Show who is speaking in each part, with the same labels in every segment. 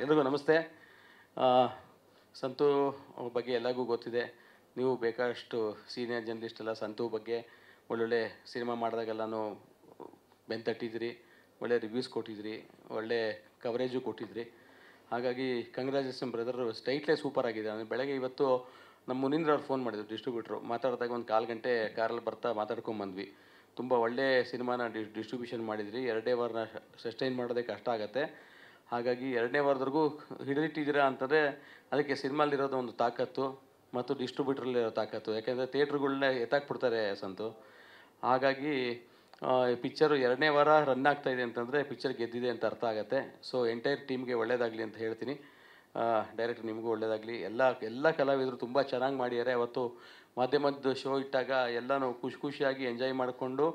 Speaker 1: ಎಲ್ರಿಗೂ ನಮಸ್ತೆ. ಆ, ಸಂತು ಅವ್ರ ಬಗ್ಗೆ ಎಲ್ಲರಿಗೂ ಗೊತ್ತಿದೆ. ನೀವು ಬೇಕಾದಷ್ಟು ಸೀನಿಯರ್ ಜರ್ನಲಿಸ್ಟ್ ಎಲ್ಲ ಸಂತು ಬಗ್ಗೆ ಒಳ್ಳೊಳ್ಳೆ ಸಿನಿಮಾ ಮಾಡಿದಾಗೆಲ್ಲನೂ ಬೆಂತಟ್ಟಿದ್ರಿ, ಒಳ್ಳೆ ರಿವ್ಯೂಸ್ ಕೊಟ್ಟಿದ್ರಿ, ಒಳ್ಳೆ ಕವರೇಜು ಕೊಟ್ಟಿದ್ರಿ. ಹಾಗಾಗಿ ಕಂಗ್ರ್ಯಾಚುಲೇಷನ್ ಬ್ರದರ್, ಸ್ಟೈಟ್ಲೇ ಸೂಪರ್ ಆಗಿದೆ. ನಾನು ಬೆಳಗ್ಗೆ ಇವತ್ತು ನಮ್ಮ ಮುನೀಂದ್ರ ಅವ್ರು ಫೋನ್ ಮಾಡಿದ್ರು, ಡಿಸ್ಟ್ರಿಬ್ಯೂಟ್ರು. ಮಾತಾಡಿದಾಗ ಒಂದು 1/4 ಗಂಟೆ ಕಾರಲ್ಲಿ ಬರ್ತಾ ಮಾತಾಡ್ಕೊಂಬಂದ್ವಿ. ತುಂಬ ಒಳ್ಳೆ ಸಿನಿಮಾನ ಡಿಸ್ಟ್ರಿಬ್ಯೂಷನ್ ಮಾಡಿದ್ರಿ. 2 ವಾರನ ಸಸ್ಟೈನ್ ಮಾಡೋದೇ ಕಷ್ಟ ಆಗುತ್ತೆ. ಹಾಗಾಗಿ 2ನೇ ವಾರದವರೆಗೂ ಹಿಡಿದಿಟ್ಟಿದ್ದೀರಾ ಅಂತಂದರೆ ಅದಕ್ಕೆ ಸಿನಿಮಾಲಿರೋದು ಒಂದು ತಾಕತ್ತು ಮತ್ತು ಡಿಸ್ಟ್ರಿಬ್ಯೂಟ್ರಲ್ಲಿರೋ ತಾಕತ್ತು. ಯಾಕೆಂದರೆ ಥಿಯೇಟ್ರುಗಳನ್ನ ಎತ್ತಾಕ್ಬಿಡ್ತಾರೆ ಸಂತು. ಹಾಗಾಗಿ ಪಿಕ್ಚರು 2ನೇ ವಾರ ರನ್ ಆಗ್ತಾಯಿದೆ ಅಂತಂದರೆ ಪಿಕ್ಚರ್ ಗೆದ್ದಿದೆ ಅಂತ ಅರ್ಥ ಆಗುತ್ತೆ. ಸೊ ಎಂಟೈರ್ ಟೀಮ್ಗೆ ಒಳ್ಳೆಯದಾಗಲಿ ಅಂತ ಹೇಳ್ತೀನಿ. ಡೈರೆಕ್ಟರ್ ನಿಮಗೂ ಒಳ್ಳೆಯದಾಗಲಿ. ಎಲ್ಲ ಕಲಾವಿದರು ತುಂಬ ಚೆನ್ನಾಗಿ ಮಾಡಿದ್ದಾರೆ. ಅವತ್ತು ಮಾಧ್ಯಮದ ಶೋ ಇಟ್ಟಾಗ ಎಲ್ಲನೂ ಖುಷಿಯಾಗಿ ಎಂಜಾಯ್ ಮಾಡಿಕೊಂಡು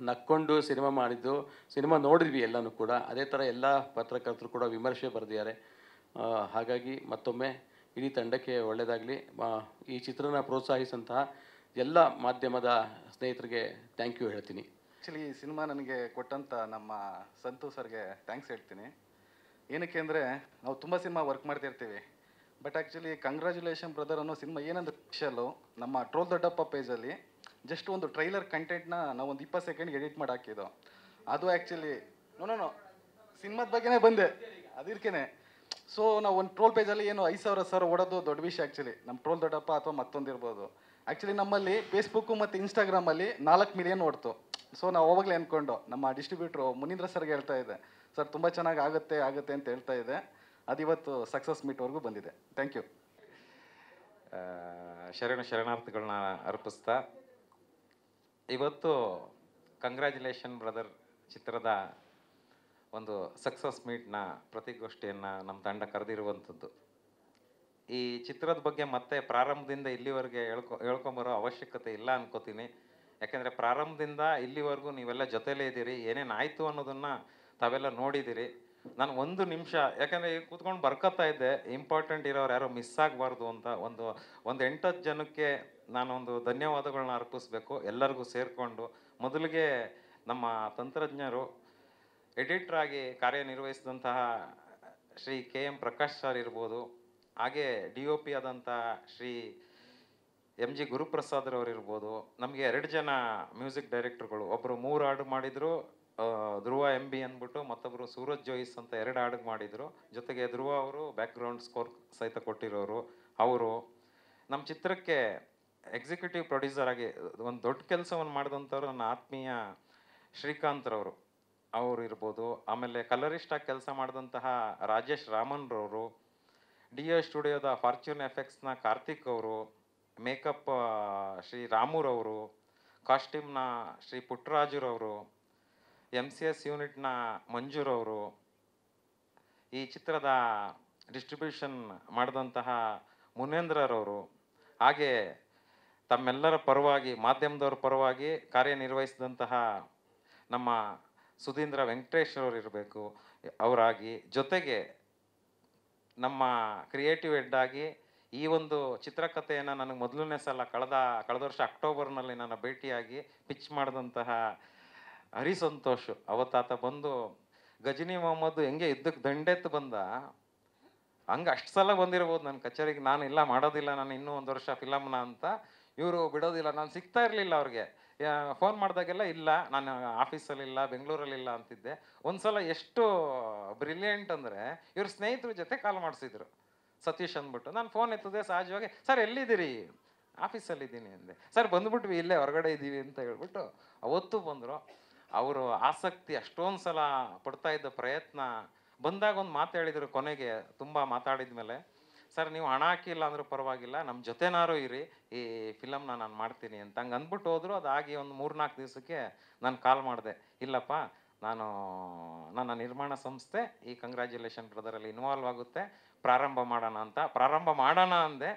Speaker 1: ನಕ್ಕೊಂಡು ಸಿನಿಮಾ ಮಾಡಿದ್ದು. ಸಿನಿಮಾ ನೋಡಿದ್ವಿ ಎಲ್ಲನೂ ಕೂಡ. ಅದೇ ಥರ ಎಲ್ಲ ಪತ್ರಕರ್ತರು ಕೂಡ ವಿಮರ್ಶೆ ಬರೆದಿದ್ದಾರೆ. ಹಾಗಾಗಿ ಮತ್ತೊಮ್ಮೆ ಇಡೀ ತಂಡಕ್ಕೆ ಒಳ್ಳೆಯದಾಗಲಿ. ಈ ಚಿತ್ರನ ಪ್ರೋತ್ಸಾಹಿಸಂತಹ ಎಲ್ಲ ಮಾಧ್ಯಮದ ಸ್ನೇಹಿತರಿಗೆ ಥ್ಯಾಂಕ್ ಯು ಹೇಳ್ತೀನಿ.
Speaker 2: ಆ್ಯಕ್ಚುಲಿ ಈ ಸಿನಿಮಾ ನನಗೆ ಕೊಟ್ಟಂಥ ನಮ್ಮ ಸಂತು ಸರ್ಗೆ ಥ್ಯಾಂಕ್ಸ್ ಹೇಳ್ತೀನಿ. ಏನಕ್ಕೆ ಅಂದರೆ ನಾವು ತುಂಬ ಸಿನಿಮಾ ವರ್ಕ್ ಮಾಡ್ತಿರ್ತೀವಿ. ಬಟ್ ಆ್ಯಕ್ಚುಲಿ ಕಂಗ್ರ್ಯಾಚುಲೇಷನ್ ಬ್ರದರ್ ಅನ್ನೋ ಸಿನಿಮಾ ಏನಂದ್ರೆ ಸ್ಪೆಷಲ್ಲು, ನಮ್ಮ ಟ್ರೋಲ್ ದೊಡ್ಡಪ್ಪ ಪೇಜಲ್ಲಿ ಜಸ್ಟ್ ಒಂದು ಟ್ರೈಲರ್ ಕಂಟೆಂಟ್ನ ನಾವು ಒಂದು 20 ಸೆಕೆಂಡ್ಗೆ ಎಡಿಟ್ ಮಾಡಿ ಹಾಕಿದ್ದು. ಅದು ಆ್ಯಕ್ಚುಲಿ ನೋ ಸಿನಿಮಾದ ಬಗ್ಗೆನೇ ಬಂದೆ ಅದಕ್ಕೇ. ಸೊ ನಾವು ಒಂದು ಟ್ರೋಲ್ ಪೇಜಲ್ಲಿ ಏನು 5,000 ಓಡೋದು ದೊಡ್ಡ ವಿಷಯ. ಆ್ಯಕ್ಚುಲಿ ನಮ್ಮ ಟ್ರೋಲ್ ದೊಡ್ಡಪ್ಪ ಅಥವಾ ಮತ್ತೊಂದು ಇರ್ಬೋದು. ಆ್ಯಕ್ಚುಲಿ ನಮ್ಮಲ್ಲಿ ಫೇಸ್ಬುಕ್ಕು ಮತ್ತು ಇನ್ಸ್ಟಾಗ್ರಾಮಲ್ಲಿ 4 ಮಿಲಿಯನ್ ಓಡ್ತು. ಸೊ ನಾವು ಅವಾಗಲೇ ಅಂದ್ಕೊಂಡು ನಮ್ಮ ಡಿಸ್ಟ್ರಿಬ್ಯೂಟ್ರು ಮುನೀಂದ್ರ ಸರ್ಗೆ ಹೇಳ್ತಾ ಇದ್ದೆ, ಸರ್ ತುಂಬ ಚೆನ್ನಾಗಿ ಆಗುತ್ತೆ ಅಂತ ಹೇಳ್ತಾ ಇದೆ. ಅದಿವತ್ತು ಸಕ್ಸಸ್ ಮೀಟ್ವರೆಗೂ ಬಂದಿದೆ. Thank you.
Speaker 3: ಶರಣಾರ್ಥಿಗಳನ್ನ ಅರ್ಪಿಸ್ತಾ ಇವತ್ತು ಕಂಗ್ರ್ಯಾಚುಲೇಷನ್ ಬ್ರದರ್ ಚಿತ್ರದ ಒಂದು ಸಕ್ಸಸ್ ಮೀಟ್ನ ಪ್ರತಿಗೋಷ್ಠಿಯನ್ನು ನಮ್ಮ ತಂಡ ಕರೆದಿರುವಂಥದ್ದು. ಈ ಚಿತ್ರದ ಬಗ್ಗೆ ಮತ್ತೆ ಪ್ರಾರಂಭದಿಂದ ಇಲ್ಲಿವರೆಗೆ ಹೇಳ್ಕೊಂಬರೋ ಅವಶ್ಯಕತೆ ಇಲ್ಲ ಅನ್ಕೋತೀನಿ. ಯಾಕೆಂದರೆ ಪ್ರಾರಂಭದಿಂದ ಇಲ್ಲಿವರೆಗೂ ನೀವೆಲ್ಲ ಜೊತೆಲೇ ಇದ್ದೀರಿ. ಏನೇನು ಆಯಿತು ಅನ್ನೋದನ್ನು ತಾವೆಲ್ಲ ನೋಡಿದ್ದೀರಿ. ನಾನು 1 ನಿಮಿಷ, ಯಾಕಂದರೆ ಈಗ ಕೂತ್ಕೊಂಡು ಬರ್ಕೊತಾ ಇದ್ದೆ, ಇಂಪಾರ್ಟೆಂಟ್ ಇರೋರು ಯಾರೋ ಮಿಸ್ ಆಗಬಾರ್ದು ಅಂತ ಒಂದು 8-10 ಜನಕ್ಕೆ ನಾನೊಂದು ಧನ್ಯವಾದಗಳನ್ನ ಅರ್ಪಿಸ್ಬೇಕು ಎಲ್ಲರಿಗೂ ಸೇರಿಕೊಂಡು. ಮೊದಲಿಗೆ ನಮ್ಮ ತಂತ್ರಜ್ಞರು ಎಡಿಟ್ರಾಗಿ ಕಾರ್ಯನಿರ್ವಹಿಸಿದಂತಹ ಶ್ರೀ KM ಪ್ರಕಾಶ್ ಸರ್ ಇರ್ಬೋದು, ಹಾಗೆ DOP ಆದಂಥ ಶ್ರೀ MG ಗುರುಪ್ರಸಾದ್ರವ್ರು ಇರ್ಬೋದು. ನಮಗೆ 2 ಜನ ಮ್ಯೂಸಿಕ್ ಡೈರೆಕ್ಟರ್ಗಳು, ಒಬ್ಬರು 3 ಹಾಡು ಮಾಡಿದರು, ಧ್ರುವ MB ಅಂದ್ಬಿಟ್ಟು, ಮತ್ತೊಬ್ಬರು ಸೂರಜ್ ಜೋಯಿಸ್ ಅಂತ 2 ಹಾಡು ಮಾಡಿದರು. ಜೊತೆಗೆ ಧ್ರುವ ಅವರು ಬ್ಯಾಕ್ಗ್ರೌಂಡ್ ಸ್ಕೋರ್ ಸಹಿತ ಕೊಟ್ಟಿರೋರು. ಅವರು ನಮ್ಮ ಚಿತ್ರಕ್ಕೆ ಎಕ್ಸಿಕ್ಯೂಟಿವ್ ಪ್ರೊಡ್ಯೂಸರ್ ಆಗಿ ಒಂದು ದೊಡ್ಡ ಕೆಲಸವನ್ನು ಮಾಡಿದಂಥವ್ರು ನನ್ನ ಆತ್ಮೀಯ ಶ್ರೀಕಾಂತ್ರವರು ಅವರು ಇರ್ಬೋದು. ಆಮೇಲೆ ಕಲರಿಸ್ಟಾಗಿ ಕೆಲಸ ಮಾಡಿದಂತಹ ರಾಜೇಶ್ ರಾಮನ್ರವರು, DO ಸ್ಟುಡಿಯೋದ ಫಾರ್ಚ್ಯೂನ್ ಎಫೆಕ್ಟ್ಸ್ನ ಕಾರ್ತಿಕ್ ಅವರು, ಮೇಕಪ್ ಶ್ರೀ ರಾಮುರವರು, ಕಾಸ್ಟ್ಯೂಮ್ನ ಶ್ರೀ ಪುಟ್ಟರಾಜುರವರು, MCS ಯೂನಿಟ್ನ ಮಂಜೂರವರು, ಈ ಚಿತ್ರದ ಡಿಸ್ಟ್ರಿಬ್ಯೂಷನ್ ಮಾಡಿದಂತಹ ಮುನೇಂದ್ರರವರು, ಹಾಗೆ ತಮ್ಮೆಲ್ಲರ ಪರವಾಗಿ ಮಾಧ್ಯಮದವ್ರ ಪರವಾಗಿ ಕಾರ್ಯನಿರ್ವಹಿಸಿದಂತಹ ನಮ್ಮ ಸುಧೀಂದ್ರ ವೆಂಕಟೇಶ್ ಅವರು ಇರಬೇಕು ಅವರಾಗಿ, ಜೊತೆಗೆ ನಮ್ಮ ಕ್ರಿಯೇಟಿವ್ ಹೆಡ್ ಆಗಿ ಈ ಒಂದು ಚಿತ್ರಕಥೆಯನ್ನು ನನಗೆ ಮೊದಲನೇ ಸಲ ಕಳೆದ ವರ್ಷ ಅಕ್ಟೋಬರ್ನಲ್ಲಿ ನನ್ನ ಭೇಟಿಯಾಗಿ ಪಿಚ್ ಮಾಡಿದಂತಹ ಹರಿಸಂತೋಷ್ ಅವತ್ತಾತ ಬಂದು ಗಜನಿ ಮೊಹಮ್ಮದ್ ಹೆಂಗೆ ಯುದ್ಧಕ್ಕೆ ದಂಡೆತ್ತು ಬಂದ ಹಂಗೆ ಅಷ್ಟು ಸಲ ಬಂದಿರ್ಬೋದು ನನ್ನ ಕಚೇರಿಗೆ. ನಾನು ಇಲ್ಲ ಮಾಡೋದಿಲ್ಲ, ನಾನು ಇನ್ನೂ 1 ವರ್ಷ ಫಿಲಮ್ನ ಅಂತ. ಇವರು ಬಿಡೋದಿಲ್ಲ. ನಾನು ಸಿಗ್ತಾ ಇರಲಿಲ್ಲ ಅವ್ರಿಗೆ. ಫೋನ್ ಮಾಡಿದಾಗೆಲ್ಲ ಇಲ್ಲ, ನಾನು ಆಫೀಸಲ್ಲಿಲ್ಲ, ಬೆಂಗಳೂರಲ್ಲಿಲ್ಲ ಅಂತಿದ್ದೆ. ಒಂದು ಸಲ ಎಷ್ಟು ಬ್ರಿಲಿಯಂಟ್ ಅಂದರೆ ಇವ್ರ ಸ್ನೇಹಿತರ ಜೊತೆ ಕಾಲ್ ಮಾಡಿಸಿದ್ರು, ಸತೀಶ್ ಅಂದ್ಬಿಟ್ಟು. ನಾನು ಫೋನ್ ಎತ್ತಿದೆ ಸಹಜವಾಗಿ, ಸರ್ ಎಲ್ಲಿದ್ದೀರಿ? ಆಫೀಸಲ್ಲಿದ್ದೀನಿ ಅಂದೆ. ಸರ್ ಬಂದ್ಬಿಟ್ವಿ, ಇಲ್ಲೇ ಹೊರಗಡೆ ಇದ್ದೀವಿ ಅಂತ ಹೇಳ್ಬಿಟ್ಟು ಅವತ್ತು ಬಂದರು. ಅವರು ಆಸಕ್ತಿ ಅಷ್ಟೊಂದು ಸಲ ಪಡ್ತಾ ಇದ್ದ ಪ್ರಯತ್ನ ಬಂದಾಗ ಒಂದು ಮಾತು ಹೇಳಿದರು ಕೊನೆಗೆ, ತುಂಬ ಮಾತಾಡಿದ ಮೇಲೆ, ಸರ್ ನೀವು ಹಣ ಹಾಕಿಲ್ಲ ಅಂದ್ರೂ ಪರವಾಗಿಲ್ಲ, ನಮ್ಮ ಜೊತೆನಾರು ಇರಿ, ಈ ಫಿಲಮ್ನ ನಾನು ಮಾಡ್ತೀನಿ ಅಂತ ಹಂಗೆ ಅಂದ್ಬಿಟ್ಟು ಹೋದರು. ಅದಾಗಿ ಒಂದು 3-4 ದಿವಸಕ್ಕೆ ನಾನು ಕಾಲ್ ಮಾಡಿದೆ, ಇಲ್ಲಪ್ಪ ನನ್ನ ನಿರ್ಮಾಣ ಸಂಸ್ಥೆ ಈ ಕಂಗ್ರ್ಯಾಚುಲೇಷನ್ ಬ್ರದರಲ್ಲಿ ಇನ್ವಾಲ್ವ್ ಆಗುತ್ತೆ, ಪ್ರಾರಂಭ ಮಾಡೋಣ ಅಂತ. ಪ್ರಾರಂಭ ಮಾಡೋಣ ಅಂದೆ.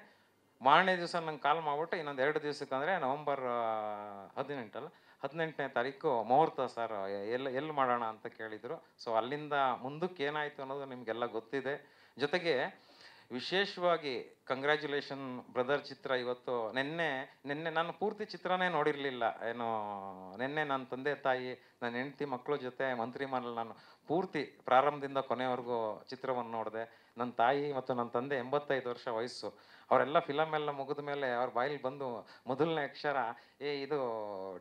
Speaker 3: ಮಾರನೇ ದಿವಸ ನಂಗೆ ಕಾಲ್ ಮಾಡಿಬಿಟ್ಟು ಇನ್ನೊಂದು 2 ದಿವಸಕ್ಕೆ, ಅಂದರೆ ನವಂಬರ್ 18ನೇ ತಾರೀಕು ಮುಹೂರ್ತ ಸರ್, ಎಲ್ಲಿ ಮಾಡೋಣ ಅಂತ ಕೇಳಿದರು. ಸೊ ಅಲ್ಲಿಂದ ಮುಂದಕ್ಕೆ ಏನಾಯಿತು ಅನ್ನೋದು ನಿಮಗೆಲ್ಲ ಗೊತ್ತಿದೆ. ಜೊತೆಗೆ ವಿಶೇಷವಾಗಿ ಕಂಗ್ರ್ಯಾಚುಲೇಷನ್ ಬ್ರದರ್ ಚಿತ್ರ ಇವತ್ತು ನಿನ್ನೆ ನಾನು ಪೂರ್ತಿ ಚಿತ್ರನೇ ನೋಡಿರಲಿಲ್ಲ. ಏನೋ ನಿನ್ನೆ ನನ್ನ ತಂದೆ ತಾಯಿ, ನನ್ನ ಹೆಂಡತಿ ಮಕ್ಕಳ ಜೊತೆ ಮಂತ್ರಿಮಹಲ್ ನಾನು ಪೂರ್ತಿ ಪ್ರಾರಂಭದಿಂದ ಕೊನೆವರೆಗೂ ಚಿತ್ರವನ್ನು ನೋಡಿದೆ. ನನ್ನ ತಾಯಿ ಮತ್ತು ನನ್ನ ತಂದೆ 85 ವರ್ಷ ವಯಸ್ಸು. ಅವರೆಲ್ಲ ಫಿಲಮ್ ಎಲ್ಲ ಮುಗಿದ ಮೇಲೆ ಅವ್ರ ಬಾಯಲ್ಲಿ ಬಂದು ಮೊದಲನೇ ಅಕ್ಷರ ಇದು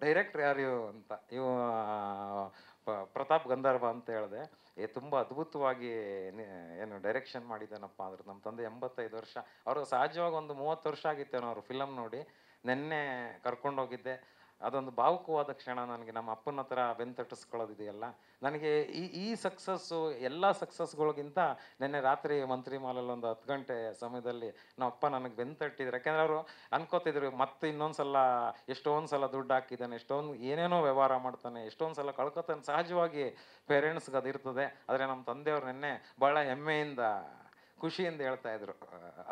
Speaker 3: ಡೈರೆಕ್ಟ್ರ್ ಯಾರು ಅಂತ, ಪ್ರತಾಪ್ ಗಂಧರ್ವ ಅಂತ ಹೇಳಿದೆ. ತುಂಬ ಅದ್ಭುತವಾಗಿ ಏನು ಡೈರೆಕ್ಷನ್ ಮಾಡಿದ್ದಾನಪ್ಪ ಅಂದ್ರೆ. ನಮ್ಮ ತಂದೆ 85 ವರ್ಷ, ಅವರು ಸಹಜವಾಗಿ ಒಂದು 30 ವರ್ಷ ಆಗಿತ್ತೇನೋ ಅವರು ಫಿಲಮ್ ನೋಡಿ. ನಿನ್ನೆ ಕರ್ಕೊಂಡೋಗಿದ್ದೆ. ಅದೊಂದು ಭಾವುಕವಾದ ಕ್ಷಣ ನನಗೆ. ನಮ್ಮ ಅಪ್ಪನ ಹತ್ರ ಬೆಂತಟ್ಟಿಸ್ಕೊಳ್ಳೋದಿದೆಯಲ್ಲ, ನನಗೆ ಈ ಸಕ್ಸಸ್ಸು ಎಲ್ಲ ಸಕ್ಸಸ್ಗಳಿಗಿಂತ ನಿನ್ನೆ ರಾತ್ರಿ ಮಂತ್ರಿ ಮಾಲಲ್ಲಿ ಒಂದು 10 ಗಂಟೆ ಸಮಯದಲ್ಲಿ ನಮ್ಮ ಅಪ್ಪ ನನಗೆ ಬೆಂತಟ್ಟಿದ್ರು. ಯಾಕೆಂದ್ರೆ ಅವರು ಅನ್ಕೋತಿದ್ರು ಮತ್ತೆ ಇನ್ನೊಂದ್ಸಲ ಎಷ್ಟೊಂದು ಸಲ ದುಡ್ಡು ಹಾಕಿದ್ದಾನೆ, ಎಷ್ಟೊಂದು ಏನೇನೋ ವ್ಯವಹಾರ ಮಾಡ್ತಾನೆ, ಎಷ್ಟೊಂದು ಸಲ ಕಳ್ಕೊತಾನೆ. ಸಹಜವಾಗಿ ಪೇರೆಂಟ್ಸ್ಗೆ ಅದಿರ್ತದೆ. ಆದರೆ ನಮ್ಮ ತಂದೆಯವ್ರು ನಿನ್ನೆ ಭಾಳ ಹೆಮ್ಮೆಯಿಂದ ಖುಷಿಯಿಂದ ಹೇಳ್ತಾ ಇದ್ರು.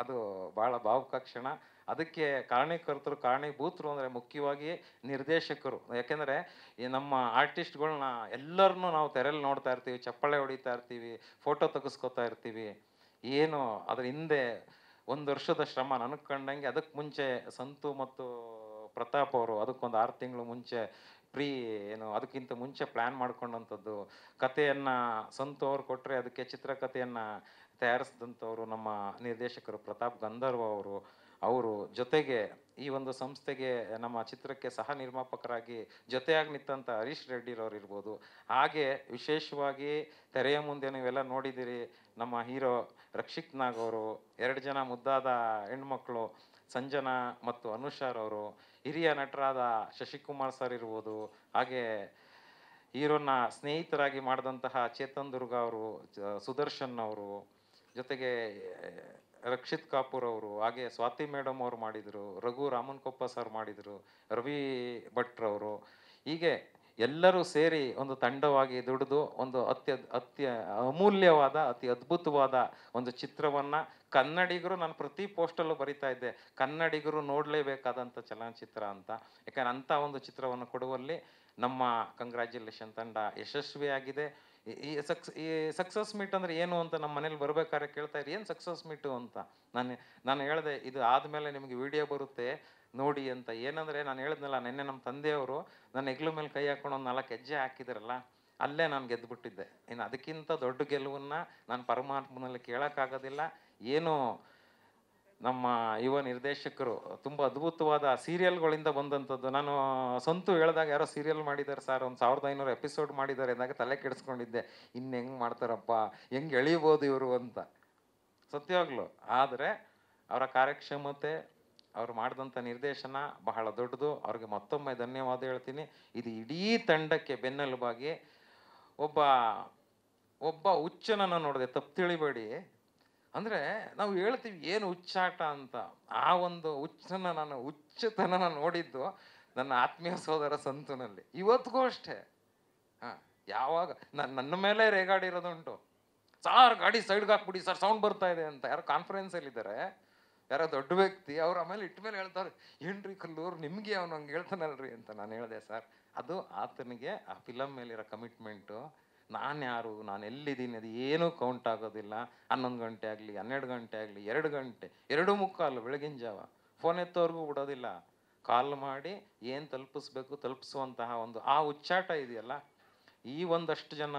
Speaker 3: ಅದು ಭಾಳ ಭಾವುಕ ಕ್ಷಣ. ಅದಕ್ಕೆ ಕಾರಣೀಭೂತರು ಅಂದರೆ ಮುಖ್ಯವಾಗಿ ನಿರ್ದೇಶಕರು. ಯಾಕೆಂದರೆ ಈ ನಮ್ಮ ಆರ್ಟಿಸ್ಟ್ಗಳನ್ನ ಎಲ್ಲರನ್ನೂ ನಾವು ತೆರೆಯಲ್ಲಿ ನೋಡ್ತಾ ಇರ್ತೀವಿ, ಚಪ್ಪಾಳೆ ಹೊಡಿತಾ ಇರ್ತೀವಿ, ಫೋಟೋ ತೆಗೆಸ್ಕೊತಾ ಇರ್ತೀವಿ. ಏನು ಅದ್ರ ಹಿಂದೆ 1 ವರ್ಷದ ಶ್ರಮ ನನಗೆ ಕಂಡಂಗೆ. ಅದಕ್ಕೆ ಮುಂಚೆ ಸಂತು ಮತ್ತು ಪ್ರತಾಪ್ ಅವರು ಅದಕ್ಕೊಂದು 6 ತಿಂಗಳು ಮುಂಚೆ ಅದಕ್ಕಿಂತ ಮುಂಚೆ ಪ್ಲ್ಯಾನ್ ಮಾಡ್ಕೊಂಡಂಥದ್ದು. ಕಥೆಯನ್ನು ಸಂತು ಅವ್ರು ಕೊಟ್ಟರೆ ಅದಕ್ಕೆ ಚಿತ್ರಕಥೆಯನ್ನು ತಯಾರಿಸಿದಂಥವ್ರು ನಮ್ಮ ನಿರ್ದೇಶಕರು ಪ್ರತಾಪ್ ಗಂಧರ್ವ ಅವರು ಜೊತೆಗೆ ಈ ಒಂದು ಸಂಸ್ಥೆಗೆ ನಮ್ಮ ಚಿತ್ರಕ್ಕೆ ಸಹ ನಿರ್ಮಾಪಕರಾಗಿ ಜೊತೆಯಾಗಿ ನಿಂತಂಥ ಹರೀಶ್ ರೆಡ್ಡಿರವ್ರು ಇರ್ಬೋದು. ಹಾಗೆ ವಿಶೇಷವಾಗಿ ತೆರೆಯ ಮುಂದೆ ನೀವೆಲ್ಲ ನೋಡಿದ್ದೀರಿ, ನಮ್ಮ ಹೀರೋ ರಕ್ಷಿತ್ ನಾಗ್ ಅವರು, 2 ಜನ ಮುದ್ದಾದ ಹೆಣ್ಮಕ್ಳು ಸಂಜನಾ ಮತ್ತು ಅನುಷಾರ್ ಅವರು, ಹಿರಿಯ ನಟರಾದ ಶಶಿಕುಮಾರ್ ಸರ್ ಇರ್ಬೋದು, ಹಾಗೆ ಹೀರೋನ ಸ್ನೇಹಿತರಾಗಿ ಮಾಡಿದಂತಹ ಚೇತನ್ ದುರ್ಗ ಅವರು, ಸುದರ್ಶನ್ ಅವರು, ಜೊತೆಗೆ ರಕ್ಷಿತ್ ಕಾಪೂರ್ ಅವರು, ಹಾಗೆ ಸ್ವಾತಿ ಮೇಡಮ್ ಅವರು ಮಾಡಿದರು, ರಘು ರಾಮನ್ಕೊಪ್ಪ ಸರ್ ಮಾಡಿದರು, ರವಿ ಭಟ್ರವರು. ಹೀಗೆ ಎಲ್ಲರೂ ಸೇರಿ ಒಂದು ತಂಡವಾಗಿ ದುಡಿದು ಒಂದು ಅತಿ ಅಮೂಲ್ಯವಾದ ಅತಿ ಅದ್ಭುತವಾದ ಒಂದು ಚಿತ್ರವನ್ನು ಕನ್ನಡಿಗರು, ನಾನು ಪ್ರತಿ ಪೋಸ್ಟಲ್ಲೂ ಬರಿತಾ ಇದ್ದೆ, ಕನ್ನಡಿಗರು ನೋಡಲೇಬೇಕಾದಂಥ ಚಲನಚಿತ್ರ ಅಂತ. ಯಾಕಂದ್ರೆ ಅಂಥ ಒಂದು ಚಿತ್ರವನ್ನು ಕೊಡುವಲ್ಲಿ ನಮ್ಮ ಕಂಗ್ರ್ಯಾಚುಲೇಷನ್ ತಂಡ ಯಶಸ್ವಿಯಾಗಿದೆ. ಈ ಸಕ್ಸಸ್ ಮೀಟ್ ಅಂದರೆ ಏನು ಅಂತ ನಮ್ಮ ಮನೇಲಿ ಬರ್ಬೇಕಾದ್ರೆ ಕೇಳ್ತಾ ಇರಿ, ಏನು ಸಕ್ಸಸ್ ಮೀಟು ಅಂತ. ನಾನು ಹೇಳಿದೆ, ಇದು ಆದಮೇಲೆ ನಿಮಗೆ ವಿಡಿಯೋ ಬರುತ್ತೆ ನೋಡಿ ಅಂತ. ಏನಂದರೆ ನಾನು ಹೇಳಿದ್ನಲ್ಲ, ನಿನ್ನೆ ನಮ್ಮ ತಂದೆಯವರು ನನ್ನ ಹೆಗ್ಲ ಮೇಲೆ ಕೈ ಹಾಕೊಂಡು ಒಂದು 4 ಹೆಜ್ಜೆ ಹಾಕಿದ್ರಲ್ಲ, ಅಲ್ಲೇ ನಾನು ಗೆದ್ದುಬಿಟ್ಟಿದ್ದೆ. ಇನ್ನು ಅದಕ್ಕಿಂತ ದೊಡ್ಡ ಗೆಲುವನ್ನು ನಾನು ಪರಮಾತ್ಮನಲ್ಲಿ ಕೇಳೋಕ್ಕಾಗೋದಿಲ್ಲ. ಏನು ನಮ್ಮ ಯುವ ನಿರ್ದೇಶಕರು ತುಂಬ ಅದ್ಭುತವಾದ ಸೀರಿಯಲ್ಗಳಿಂದ ಬಂದಂಥದ್ದು. ನಾನು ಸಂತು ಹೇಳಿದಾಗ ಯಾರೋ ಸೀರಿಯಲ್ ಮಾಡಿದ್ದಾರೆ ಸರ್, ಒಂದು 1500 ಎಪಿಸೋಡ್ ಮಾಡಿದ್ದಾರೆ ಅಂದಾಗ ತಲೆ ಕೆಡಿಸ್ಕೊಂಡಿದ್ದೆ, ಇನ್ನು ಹೆಂಗೆ ಮಾಡ್ತಾರಪ್ಪ, ಹೆಂಗೆ ಎಳಿಬೋದು ಇವರು ಅಂತ, ಸತ್ಯವಾಗ್ಲು. ಆದರೆ ಅವರ ಕಾರ್ಯಕ್ಷಮತೆ, ಅವ್ರು ಮಾಡಿದಂಥ ನಿರ್ದೇಶನ ಬಹಳ ದೊಡ್ಡದು. ಅವ್ರಿಗೆ ಮತ್ತೊಮ್ಮೆ ಧನ್ಯವಾದ ಹೇಳ್ತೀನಿ. ಇದು ಇಡೀ ತಂಡಕ್ಕೆ ಬೆನ್ನೆಲುಬಾಗಿ ಒಬ್ಬ ಹುಚ್ಚನನ್ನು ನೋಡಿದೆ, ತಪ್ಪು ತಿಳಿಬೇಡಿ. ಅಂದರೆ ನಾವು ಹೇಳ್ತೀವಿ ಏನು ಹುಚ್ಚಾಟ ಅಂತ, ಆ ಒಂದು ಹುಚ್ಚತನ ನೋಡಿದ್ದು ನನ್ನ ಆತ್ಮೀಯ ಸೋದರ ಸಂತುನಲ್ಲಿ. ಇವತ್ತಿಗೂ ಅಷ್ಟೇ. ಯಾವಾಗ ನನ್ನ ಮೇಲೆ ರೇಗಾಡಿರೋದುಂಟು, ಸಾರ್ ಗಾಡಿ ಸೈಡ್ಗೆ ಹಾಕ್ಬಿಡಿ ಸರ್, ಸೌಂಡ್ ಬರ್ತಾ ಇದೆ ಅಂತ. ಯಾರೋ ಕಾನ್ಫರೆನ್ಸಲ್ಲಿದ್ದಾರೆ, ಯಾರೋ ದೊಡ್ಡ ವ್ಯಕ್ತಿ, ಅವ್ರು ಆಮೇಲೆ ಇಟ್ಮೇಲೆ ಹೇಳ್ತಾರೆ, ಏನ್ರಿ ಕಲ್ಲೂರು ನಿಮಗೆ ಅವನು ಹಂಗೆ ಹೇಳ್ತಾನಲ್ರಿ ಅಂತ. ನಾನು ಹೇಳಿದೆ, ಸರ್ ಅದು ಆತನಿಗೆ ಆ ಫಿಲಮ್ ಮೇಲಿರೋ ಕಮಿಟ್ಮೆಂಟು. ನಾನು ಯಾರು, ನಾನು ಎಲ್ಲಿದ್ದೀನಿ ಅದು ಏನೂ ಕೌಂಟ್ ಆಗೋದಿಲ್ಲ. 11 ಗಂಟೆ ಆಗಲಿ, 12 ಗಂಟೆ ಆಗಲಿ, 2 ಗಂಟೆ, 2:45 ಬೆಳಗಿನ ಜಾವ ಫೋನ್ ಎತ್ತೋರ್ಗೂ ಬಿಡೋದಿಲ್ಲ. ಕಾಲ್ ಮಾಡಿ ಏನು ತಲುಪಿಸುವಂತಹ ಒಂದು ಆ ಹುಚ್ಚಾಟ ಇದೆಯಲ್ಲ, ಈ ಒಂದಷ್ಟು ಜನ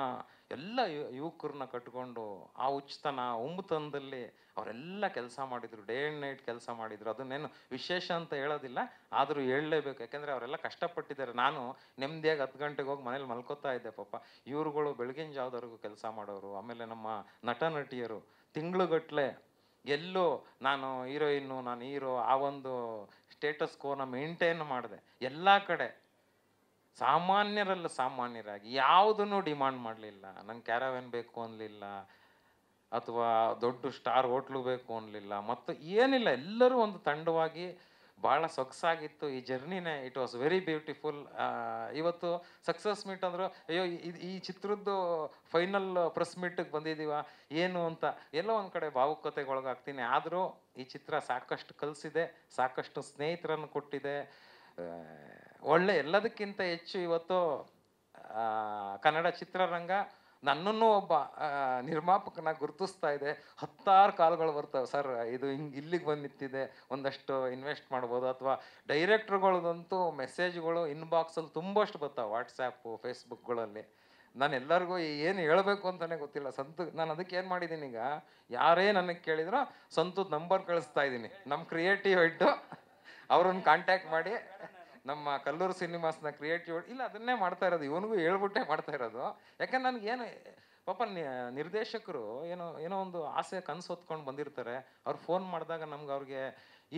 Speaker 3: ಎಲ್ಲ ಯುವಕರನ್ನ ಕಟ್ಕೊಂಡು ಆ ಹುಚ್ಚತನ ಒಂಬುತನದಲ್ಲಿ ಅವರೆಲ್ಲ ಕೆಲಸ ಮಾಡಿದರು, ಡೇ ಆ್ಯಂಡ್ ನೈಟ್ ಕೆಲಸ ಮಾಡಿದರು. ಅದನ್ನೇನು ವಿಶೇಷ ಅಂತ ಹೇಳೋದಿಲ್ಲ, ಆದರೂ ಹೇಳಲೇಬೇಕು. ಯಾಕೆಂದರೆ ಅವರೆಲ್ಲ ಕಷ್ಟಪಟ್ಟಿದ್ದಾರೆ. ನಾನು ನೆಮ್ಮದಿಯಾಗಿ 10 ಗಂಟೆಗೆ ಹೋಗಿ ಮನೇಲಿ ಮಲ್ಕೋತಾ ಇದ್ದೆ. ಪಾಪ ಇವ್ರುಗಳು ಬೆಳಗಿನ ಜಾವದವರೆಗೂ ಕೆಲಸ ಮಾಡೋರು. ಆಮೇಲೆ ನಮ್ಮ ನಟ ನಟಿಯರು ತಿಂಗಳುಗಟ್ಟಲೆ ಎಲ್ಲೋ ನಾನು ಹೀರೋಯಿನ್ನು, ನಾನು ಹೀರೋ, ಆ ಒಂದು ಸ್ಟೇಟಸ್ ಕೋನ ಮೇಂಟೈನ್ ಮಾಡಿದೆ. ಎಲ್ಲ ಕಡೆ ಸಾಮಾನ್ಯರಾಗಿ ಯಾವುದನ್ನು ಡಿಮಾಂಡ್ ಮಾಡಲಿಲ್ಲ. ನಂಗೆ ಕ್ಯಾರವ್ಯಾನ್ ಬೇಕು ಅನ್ನಲಿಲ್ಲ, ಅಥವಾ ದೊಡ್ಡ ಸ್ಟಾರ್ ಹೋಟ್ಲು ಬೇಕು ಅನ್ನಲಿಲ್ಲ, ಮತ್ತು ಏನಿಲ್ಲ. ಎಲ್ಲರೂ ಒಂದು ತಂಡವಾಗಿ ಭಾಳ ಸೊಗಸಾಗಿತ್ತು ಈ ಜರ್ನಿನೇ. It was very beautiful. ಇವತ್ತು ಸಕ್ಸಸ್ ಮೀಟ್ ಅಂದರು, ಅಯ್ಯೋ ಈ ಚಿತ್ರದ್ದು ಫೈನಲ್ ಪ್ರೆಸ್ ಮೀಟಿಗೆ ಬಂದಿದ್ದೀವ ಏನು ಅಂತ ಎಲ್ಲೋ ಒಂದು ಕಡೆ ಭಾವುಕತೆಗೊಳಗಾಗ್ತೀನಿ. ಆದರೂ ಈ ಚಿತ್ರ ಸಾಕಷ್ಟು ಕಲಿಸಿದೆ, ಸಾಕಷ್ಟು ಸ್ನೇಹಿತರನ್ನು ಕೊಟ್ಟಿದೆ. ಒಳ್ಳೆ ಎಲ್ಲದಕ್ಕಿಂತ ಹೆಚ್ಚು ಇವತ್ತು ಕನ್ನಡ ಚಿತ್ರರಂಗ ನನ್ನನ್ನು ಒಬ್ಬ ನಿರ್ಮಾಪಕನ ಗುರುತಿಸ್ತಾ ಇದೆ. 10 ಕಾಲ್ಗಳು ಬರ್ತವೆ, ಸರ್ ಇದು ಹಿಂಗೆ ಇಲ್ಲಿಗೆ ಬಂದು ನಿಂತಿದೆ, ಒಂದಷ್ಟು ಇನ್ವೆಸ್ಟ್ ಮಾಡ್ಬೋದು. ಅಥವಾ ಡೈರೆಕ್ಟ್ರುಗಳದಂತೂ ಮೆಸೇಜ್ಗಳು ಇನ್ಬಾಕ್ಸಲ್ಲಿ ತುಂಬಷ್ಟು ಬರ್ತಾವೆ, ವಾಟ್ಸ್ಯಾಪು ಫೇಸ್ಬುಕ್ಗಳಲ್ಲಿ. ನಾನು ಎಲ್ಲರಿಗೂ ಏನು ಹೇಳಬೇಕು ಅಂತಲೇ ಗೊತ್ತಿಲ್ಲ. ನಾನು ಅದಕ್ಕೆ ಏನು ಮಾಡಿದ್ದೀನಿ, ಈಗ ಯಾರೇ ನನಗೆ ಕೇಳಿದ್ರೋ ಸಂತದ ನಂಬರ್ ಕಳಿಸ್ತಾ ಇದ್ದೀನಿ. ನಮ್ಮ ಕ್ರಿಯೇಟಿವ್ ಹೆಡ್ಡು ಅವ್ರನ್ನ ಕಾಂಟ್ಯಾಕ್ಟ್ ಮಾಡಿ, ನಮ್ಮ ಕಲ್ಲೂರು ಸಿನಿಮಾಸ್ನ ಕ್ರಿಯೇಟಿವ್ ಇಲ್ಲ ಅದನ್ನೇ ಮಾಡ್ತಾ ಇರೋದು, ಇವನಿಗೂ ಹೇಳ್ಬಿಟ್ಟೆ ಮಾಡ್ತಾ ಇರೋದು. ಯಾಕಂದ್ರೆ ನನಗೇನು ಪಾಪ ನಿರ್ದೇಶಕರು ಏನೋ ಒಂದು ಆಸೆ ಕನಸು ಹೊತ್ಕೊಂಡು ಬಂದಿರ್ತಾರೆ. ಅವ್ರು ಫೋನ್ ಮಾಡಿದಾಗ ನಮ್ಗೆ ಅವ್ರಿಗೆ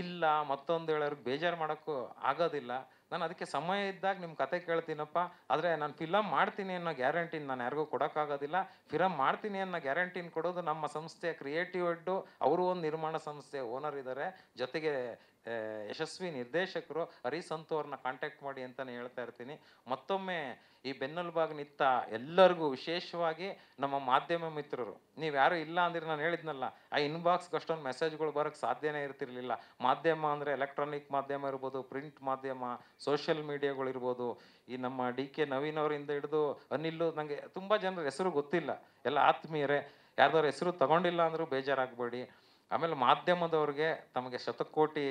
Speaker 3: ಇಲ್ಲ ಮತ್ತೊಂದು ಹೇಳೋರ್ಗೆ ಬೇಜಾರು ಮಾಡೋಕ್ಕೂ ಆಗೋದಿಲ್ಲ. ನಾನು ಅದಕ್ಕೆ ಸಮಯ ಇದ್ದಾಗ ನಿಮ್ಮ ಕತೆ ಕೇಳ್ತೀನಪ್ಪ, ಆದರೆ ನಾನು ಫಿಲಮ್ ಮಾಡ್ತೀನಿ ಅನ್ನೋ ಗ್ಯಾರಂಟಿನ ನಾನು ಯಾರಿಗೂ ಕೊಡೋಕ್ಕಾಗೋದಿಲ್ಲ. ಫಿಲಮ್ ಮಾಡ್ತೀನಿ ಅನ್ನೋ ಗ್ಯಾರಂಟಿನ ಕೊಡೋದು ನಮ್ಮ ಸಂಸ್ಥೆ ಕ್ರಿಯೇಟಿವ್ ಹೆಡ್ಡು. ಅವರು ಒಂದು ನಿರ್ಮಾಣ ಸಂಸ್ಥೆ ಓನರ್ ಇದ್ದಾರೆ, ಜೊತೆಗೆ ಯಶಸ್ವಿ ನಿರ್ದೇಶಕರು ಹರಿಸಂತು ಅವ್ರನ್ನ ಕಾಂಟ್ಯಾಕ್ಟ್ ಮಾಡಿ ಅಂತಲೇ ಹೇಳ್ತಾ ಇರ್ತೀನಿ. ಮತ್ತೊಮ್ಮೆ ಈ ಬೆನ್ನೆಲುಬಾಗಿ ನಿಂತ ಎಲ್ಲರಿಗೂ, ವಿಶೇಷವಾಗಿ ನಮ್ಮ ಮಾಧ್ಯಮ ಮಿತ್ರರು, ನೀವು ಯಾರು ಇಲ್ಲ ಅಂದ್ರೆ ನಾನು ಹೇಳಿದ್ನಲ್ಲ, ಆ ಇನ್ಬಾಕ್ಸ್ಗೆ ಅಷ್ಟೊಂದು ಮೆಸೇಜ್ಗಳು ಬರೋಕ್ಕೆ ಸಾಧ್ಯನೇ ಇರ್ತಿರ್ಲಿಲ್ಲ. ಮಾಧ್ಯಮ ಅಂದರೆ ಎಲೆಕ್ಟ್ರಾನಿಕ್ ಮಾಧ್ಯಮ ಇರ್ಬೋದು, ಪ್ರಿಂಟ್ ಮಾಧ್ಯಮ, ಸೋಷಿಯಲ್ ಮೀಡಿಯಾಗಳಿರ್ಬೋದು. ಈ ನಮ್ಮ DK ನವೀನ್ ಅವರಿಂದ ಹಿಡಿದು ಅನಿಲ್, ನನಗೆ ತುಂಬ ಜನರ ಹೆಸರು ಗೊತ್ತಿಲ್ಲ, ಎಲ್ಲ ಆತ್ಮೀಯರೇ. ಯಾರ್ದಾರ ಹೆಸರು ತಗೊಂಡಿಲ್ಲ ಅಂದರೂ ಬೇಜಾರಾಗಬೇಡಿ. ಆಮೇಲೆ ಮಾಧ್ಯಮದವ್ರಿಗೆ ತಮಗೆ ಶತಕೋಟಿ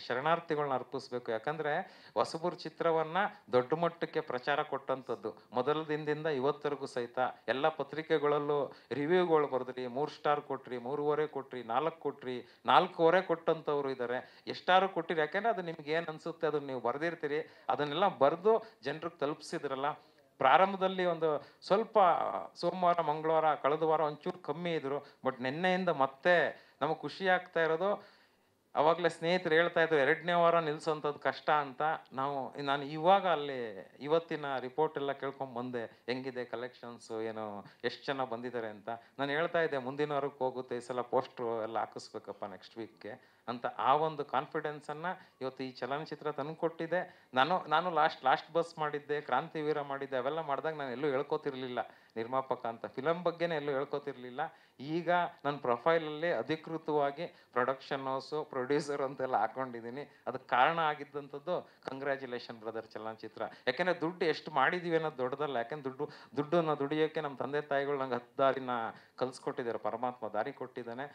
Speaker 3: ಶರಣಾರ್ಥಿಗಳನ್ನ ಅರ್ಪಿಸ್ಬೇಕು. ಯಾಕಂದರೆ ಹೊಸಬರು ಚಿತ್ರವನ್ನು ದೊಡ್ಡ ಮಟ್ಟಕ್ಕೆ ಪ್ರಚಾರ ಕೊಟ್ಟಂಥದ್ದು. ಮೊದಲ ದಿನದಿಂದ ಇವತ್ತರೆಗೂ ಸಹಿತ ಎಲ್ಲ ಪತ್ರಿಕೆಗಳಲ್ಲೂ ರಿವ್ಯೂಗಳು ಬರೆದ್ರಿ, 3 ಸ್ಟಾರ್ ಕೊಟ್ರಿ, 3.5 ಕೊಟ್ರಿ, 4 ಕೊಟ್ರಿ, 4.5 ಕೊಟ್ಟಂಥವ್ರು ಇದ್ದಾರೆ. ಎಷ್ಟಾರು ಕೊಟ್ಟಿರಿ, ಯಾಕೆಂದರೆ ಅದು ನಿಮ್ಗೆ ಏನು ಅನಿಸುತ್ತೆ ಅದನ್ನು ನೀವು ಬರೆದಿರ್ತೀರಿ. ಅದನ್ನೆಲ್ಲ ಬರೆದು ಜನರಿಗೆ ತಲುಪಿಸಿದ್ರಲ್ಲ. ಪ್ರಾರಂಭದಲ್ಲಿ ಒಂದು ಸ್ವಲ್ಪ ಸೋಮವಾರ ಮಂಗಳವಾರ ಕಳೆದ ವಾರ ಒಂಚೂರು ಕಮ್ಮಿ ಇದ್ರು, ಬಟ್ ನಿನ್ನೆಯಿಂದ ಮತ್ತೆ ನಮಗೆ ಖುಷಿ ಆಗ್ತಾ ಇರೋದು. ಅವಾಗಲೇ ಸ್ನೇಹಿತರು ಹೇಳ್ತಾ ಇದ್ರು 2ನೇ ವಾರ ನಿಲ್ಸೋಂಥದ್ದು ಕಷ್ಟ ಅಂತ. ನಾನು ಇವಾಗ ಅಲ್ಲಿ ಇವತ್ತಿನ ರಿಪೋರ್ಟ್ ಎಲ್ಲ ಕೇಳ್ಕೊಂಡು ಬಂದೆ, ಹೆಂಗಿದೆ ಕಲೆಕ್ಷನ್ಸು, ಏನು ಎಷ್ಟು ಜನ ಬಂದಿದ್ದಾರೆ ಅಂತ. ನಾನು ಹೇಳ್ತಾ ಇದ್ದೆ ಮುಂದಿನ ವಾರಕ್ಕೆ ಹೋಗುತ್ತೆ, ಈ ಸಲ ಪೋಸ್ಟ್ರು ಎಲ್ಲ ಹಾಕಿಸ್ಬೇಕಪ್ಪ ನೆಕ್ಸ್ಟ್ ವೀಕ್ಗೆ ಅಂತ. ಆ ಒಂದು ಕಾನ್ಫಿಡೆನ್ಸನ್ನು ಇವತ್ತು ಈ ಚಲನಚಿತ್ರ ತಂದುಕೊಟ್ಟಿದೆ. ನಾನು ಲಾಸ್ಟ್ ಬಸ್ ಮಾಡಿದ್ದೆ, ಕ್ರಾಂತಿವೀರ ಮಾಡಿದ್ದೆ, ಅವೆಲ್ಲ ಮಾಡಿದಾಗ ನಾನು ಎಲ್ಲೂ ಹೇಳ್ಕೊತಿರ್ಲಿಲ್ಲ ನಿರ್ಮಾಪಕ ಅಂತ, ಫಿಲಮ್ ಬಗ್ಗೆನೇ ಎಲ್ಲೂ ಹೇಳ್ಕೊತಿರ್ಲಿಲ್ಲ. ಈಗ ನನ್ನ ಪ್ರೊಫೈಲಲ್ಲಿ ಅಧಿಕೃತವಾಗಿ ಪ್ರೊಡಕ್ಷನ್ ಹೌಸು, ಪ್ರೊಡ್ಯೂಸರ್ ಅಂತೆಲ್ಲ ಹಾಕೊಂಡಿದ್ದೀನಿ. ಅದಕ್ಕೆ ಕಾರಣ ಆಗಿದ್ದಂಥದ್ದು ಕಂಗ್ರ್ಯಾಚುಲೇಷನ್ ಬ್ರದರ್ ಚಲನಚಿತ್ರ. ಯಾಕೆಂದರೆ ದುಡ್ಡು ಎಷ್ಟು ಮಾಡಿದ್ದೀವಿ ಅನ್ನೋದು ದೊಡ್ಡದಲ್ಲ. ಯಾಕೆಂದ್ರೆ ದುಡ್ಡನ್ನು ದುಡಿಯೋಕ್ಕೆ ನಮ್ಮ ತಂದೆ ತಾಯಿಗಳು ನಂಗೆ 10 ದಾರಿನ ಕಲಿಸ್ಕೊಟ್ಟಿದ್ದಾರೆ, ಪರಮಾತ್ಮ ದಾರಿ ಕೊಟ್ಟಿದ್ದಾನೆ.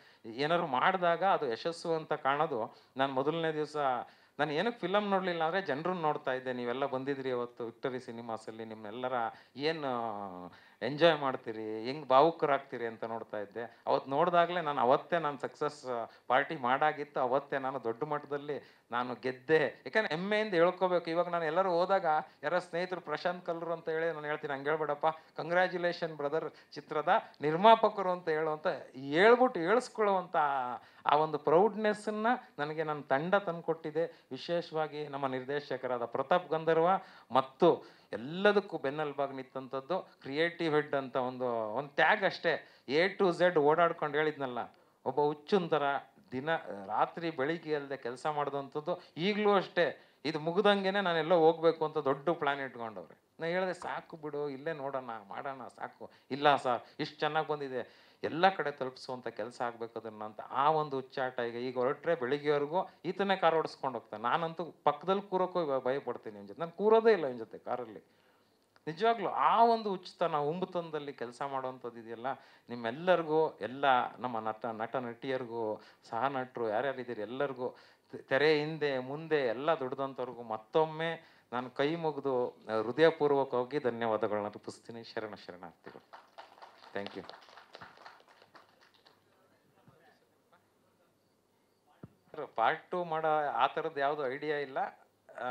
Speaker 3: ಏನಾದ್ರು ಮಾಡಿದಾಗ ಅದು ಯಶಸ್ಸು ಅಂತ ಕಾಣೋದು. ನಾನು ಮೊದಲನೇ ದಿವಸ ನಾನು ಏನಕ್ಕೆ ಫಿಲಮ್ ನೋಡಲಿಲ್ಲ ಅಂದರೆ ಜನರನ್ನು ನೋಡ್ತಾ ಇದ್ದೆ. ನೀವೆಲ್ಲ ಬಂದಿದ್ರಿ ಅವತ್ತು ವಿಕ್ಟರಿ ಸಿನಿಮಾಸಲ್ಲಿ, ನಿಮ್ಮೆಲ್ಲರ ಏನು ಎಂಜಾಯ್ ಮಾಡ್ತೀರಿ, ಹೆಂಗೆ ಭಾವುಕರಾಗ್ತೀರಿ ಅಂತ ನೋಡ್ತಾ ಇದ್ದೆ. ಅವತ್ತು ನೋಡಿದಾಗಲೇ ಅವತ್ತೇ ನಾನು ಸಕ್ಸಸ್ ಪಾರ್ಟಿ ಮಾಡಾಗಿತ್ತು. ಅವತ್ತೇ ನಾನು ದೊಡ್ಡ ಮಟ್ಟದಲ್ಲಿ ನಾನು ಗೆದ್ದೆ. ಯಾಕಂದ್ರೆ ಹೆಮ್ಮೆಯಿಂದ ಹೇಳ್ಕೋಬೇಕು. ಇವಾಗ ನಾನು ಎಲ್ಲರೂ ಹೋದಾಗ ಯಾರೋ ಸ್ನೇಹಿತರು ಪ್ರಶಾಂತ್ ಕಲ್ಲರು ಅಂತ ಹೇಳಿ ನಾನು ಹೇಳ್ತೀನಿ, ಹಂಗೆ ಹೇಳ್ಬೇಡಪ್ಪ, ಕಂಗ್ರ್ಯಾಚುಲೇಷನ್ ಬ್ರದರ್ ಚಿತ್ರದ ನಿರ್ಮಾಪಕರು ಅಂತ ಹೇಳುವಂಥ ಹೇಳ್ಬಿಟ್ಟು ಹೇಳಿಸ್ಕೊಳ್ಳುವಂಥ ಆ ಒಂದು ಪ್ರೌಡ್ನೆಸ್ಸನ್ನು ನನಗೆ ನನ್ನ ತಂಡ ತಂದುಕೊಟ್ಟಿದೆ. ವಿಶೇಷವಾಗಿ ನಮ್ಮ ನಿರ್ದೇಶಕರಾದ ಪ್ರತಾಪ್ ಗಂಧರ್ವ ಮತ್ತು ಎಲ್ಲದಕ್ಕೂ ಬೆನ್ನೆಲುಬಾಗಿ ನಿಂತಂಥದ್ದು ಕ್ರಿಯೇಟಿವ್ ಹೆಡ್ ಅಂತ ಒಂದು ಟ್ಯಾಗ್ ಅಷ್ಟೇ. A to Z ಓಡಾಡ್ಕೊಂಡು ಹೇಳಿದ್ನಲ್ಲ, ಒಬ್ಬ ಹುಚ್ಚುನ್ ಥರ ರಾತ್ರಿ ಬೆಳಿಗ್ಗೆ ಅಲ್ಲದೆ ಕೆಲಸ ಮಾಡಿದಂಥದ್ದು. ಈಗಲೂ ಅಷ್ಟೇ, ಇದು ಮುಗ್ದಂಗೆನೆ ನಾನೆಲ್ಲೋ ಹೋಗ್ಬೇಕು ಅಂತ ದೊಡ್ಡ ಪ್ಲ್ಯಾನ್ ಇಟ್ಕೊಂಡವ್ರೆ. ನಾನು ಹೇಳಿದೆ ಸಾಕು ಬಿಡು, ಇಲ್ಲೇ ನೋಡೋಣ ಮಾಡೋಣ ಸಾಕು. ಇಲ್ಲ ಸರ್ ಇಷ್ಟು ಚೆನ್ನಾಗಿ ಬಂದಿದೆ, ಎಲ್ಲ ಕಡೆ ತಲುಪಿಸುವಂಥ ಕೆಲಸ ಆಗಬೇಕು ಅದನ್ನು ಅಂತ ಆ ಒಂದು ಹುಚ್ಚಾಟ. ಈಗ ಹೊರಟ್ರೆ ಬೆಳಿಗ್ಗೆವರೆಗೂ ಈತನೇ ಕಾರ್ ಓಡಿಸ್ಕೊಂಡು ಹೋಗ್ತಾನೆ. ನಾನಂತೂ ಪಕ್ಕದಲ್ಲಿ ಕೂರೋಕ್ಕೂ ಭಯ ಪಡ್ತೀನಿ ಇವನ ಜೊತೆ. ನಾನು ಕೂರೋದೇ ಇಲ್ಲ ಇವನ ಜೊತೆ ಕಾರಲ್ಲಿ. ನಿಜವಾಗ್ಲೂ ಆ ಒಂದು ಉಚಿತನ ಉಂಬುತನದಲ್ಲಿ ಕೆಲಸ ಮಾಡುವಂಥದ್ದು ಇದೆಯಲ್ಲ, ನಿಮ್ಮೆಲ್ಲರಿಗೂ, ಎಲ್ಲ ನಮ್ಮ ನಟ ನಟಿಯರಿಗೂ, ಸಹ ನಟರು ಯಾರ್ಯಾರಿದ್ದೀರಿ ಎಲ್ಲರಿಗೂ, ತೆರೆ ಹಿಂದೆ ಮುಂದೆ ಎಲ್ಲ ದುಡ್ದಂಥವ್ರಿಗೂ ಮತ್ತೊಮ್ಮೆ ನಾನು ಕೈ ಮುಗಿದು ಹೃದಯಪೂರ್ವಕವಾಗಿ ಧನ್ಯವಾದಗಳನ್ನ ಅರ್ಪಿಸ್ತೀನಿ. ಶರಣಾರ್ಥಿಗಳು. Thank you. ಪಾರ್ಟ್ 2 ಮಾಡೋ ಆ ಥರದ್ದು ಯಾವುದೂ ಐಡಿಯಾ ಇಲ್ಲ.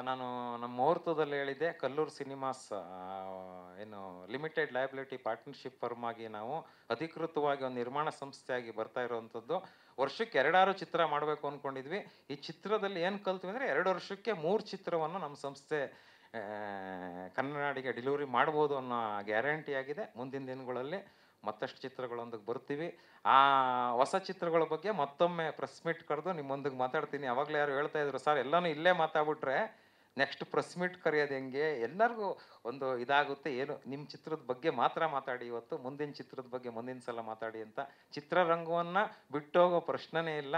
Speaker 3: ನಾನು ನಮ್ಮ ಮುಹೂರ್ತದಲ್ಲಿ ಹೇಳಿದ್ದೆ, ಕಲ್ಲೂರು ಸಿನಿಮಾಸ್ ಏನು ಲಿಮಿಟೆಡ್ ಲಯಬಿಲಿಟಿ ಪಾರ್ಟ್ನರ್ಶಿಪ್ ಫರ್ಮ್ ಆಗಿ ನಾವು ಅಧಿಕೃತವಾಗಿ ಒಂದು ನಿರ್ಮಾಣ ಸಂಸ್ಥೆಯಾಗಿ ಬರ್ತಾ ಇರೋವಂಥದ್ದು. ವರ್ಷಕ್ಕೆ 2 ಚಿತ್ರ ಮಾಡಬೇಕು ಅಂದ್ಕೊಂಡಿದ್ವಿ. ಈ ಚಿತ್ರದಲ್ಲಿ ಏನು ಕಲ್ತ್ವಿ ಅಂದರೆ 2 ವರ್ಷಕ್ಕೆ 3 ಚಿತ್ರವನ್ನು ನಮ್ಮ ಸಂಸ್ಥೆ ಕನ್ನಡಿಗೆ ಡೆಲಿವರಿ ಮಾಡ್ಬೋದು ಅನ್ನೋ ಗ್ಯಾರಂಟಿ ಆಗಿದೆ. ಮುಂದಿನ ದಿನಗಳಲ್ಲಿ ಮತ್ತಷ್ಟು ಚಿತ್ರಗಳೊಂದಿಗೆ ಬರ್ತೀವಿ. ಆ ಹೊಸ ಚಿತ್ರಗಳ ಬಗ್ಗೆ ಮತ್ತೊಮ್ಮೆ ಪ್ರೆಸ್ ಮೀಟ್ ಕರೆದು ನಿಮ್ಮೊಂದಿಗೆ ಮಾತಾಡ್ತೀನಿ. ಅವಾಗಲೇ ಯಾರು ಹೇಳ್ತಾ ಇದ್ರು, ಸರ್ ಎಲ್ಲನೂ ಇಲ್ಲೇ ಮಾತಾಡ್ಬಿಟ್ರೆ ನೆಕ್ಸ್ಟ್ ಪ್ರೆಸ್ ಮೀಟ್ ಕರೆಯೋದು ಹೆಂಗೆ, ಎಲ್ಲರಿಗೂ ಒಂದು ಇದಾಗುತ್ತೆ, ಏನು ನಿಮ್ಮ ಚಿತ್ರದ ಬಗ್ಗೆ ಮಾತ್ರ ಮಾತಾಡಿ, ಇವತ್ತು ಮುಂದಿನ ಚಿತ್ರದ ಬಗ್ಗೆ ಮುಂದಿನ ಸಲ ಮಾತಾಡಿ ಅಂತ. ಚಿತ್ರರಂಗವನ್ನು ಬಿಟ್ಟೋಗೋ ಪ್ರಶ್ನೆನೇ ಇಲ್ಲ.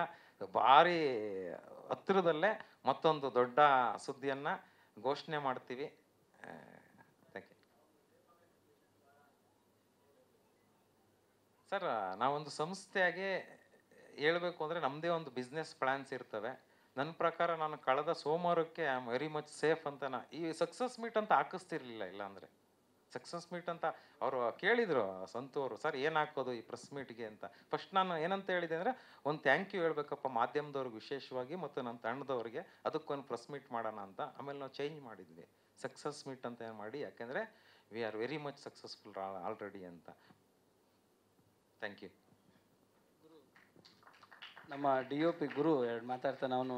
Speaker 3: ಭಾರಿ ಹತ್ತಿರದಲ್ಲೇ ಮತ್ತೊಂದು ದೊಡ್ಡ ಸುದ್ದಿಯನ್ನು ಘೋಷಣೆ ಮಾಡ್ತೀವಿ. Thank you. ಸರ್ ನಾವೊಂದು ಸಂಸ್ಥೆಯಾಗಿ ಹೇಳಬೇಕು ಅಂದರೆ ನಮ್ಮದೇ ಒಂದು ಬಿಸ್ನೆಸ್ ಪ್ಲ್ಯಾನ್ಸ್ ಇರ್ತವೆ. ನನ್ನ ಪ್ರಕಾರ ನಾನು ಕಳೆದ ಸೋಮವಾರಕ್ಕೆ I am very much safe ಅಂತ ಈ ಸಕ್ಸಸ್ ಮೀಟ್ ಅಂತ ಹಾಕಿಸ್ತಿರ್ಲಿಲ್ಲ. ಇಲ್ಲಾಂದರೆ ಸಕ್ಸಸ್ ಮೀಟ್ ಅಂತ ಅವರು ಕೇಳಿದರು ಸಂತು ಅವರು, ಸರ್ ಏನು ಹಾಕೋದು ಈ ಪ್ರೆಸ್ ಮೀಟ್ಗೆ ಅಂತ. ಫಸ್ಟ್ ನಾನು ಏನಂತ ಹೇಳಿದೆ ಅಂದರೆ, ಒಂದು ಥ್ಯಾಂಕ್ ಯು ಹೇಳ್ಬೇಕಪ್ಪ ಮಾಧ್ಯಮದವ್ರಿಗೆ ವಿಶೇಷವಾಗಿ ಮತ್ತು ನನ್ನ ತಂಡದವ್ರಿಗೆ, ಅದಕ್ಕೊಂದು ಪ್ರೆಸ್ ಮೀಟ್ ಮಾಡೋಣ ಅಂತ. ಆಮೇಲೆ ನಾವು ಚೇಂಜ್ ಮಾಡಿದ್ವಿ, ಸಕ್ಸಸ್ ಮೀಟ್ ಅಂತ ಮಾಡಿ, ಯಾಕೆಂದರೆ we are very much successful already ಅಂತ. Thank you.
Speaker 1: ನಮ್ಮ ಡಿ ಒ ಪಿ ಗುರು ಎರಡು ಮಾತಾಡ್ತಾನೆ. ಅವನು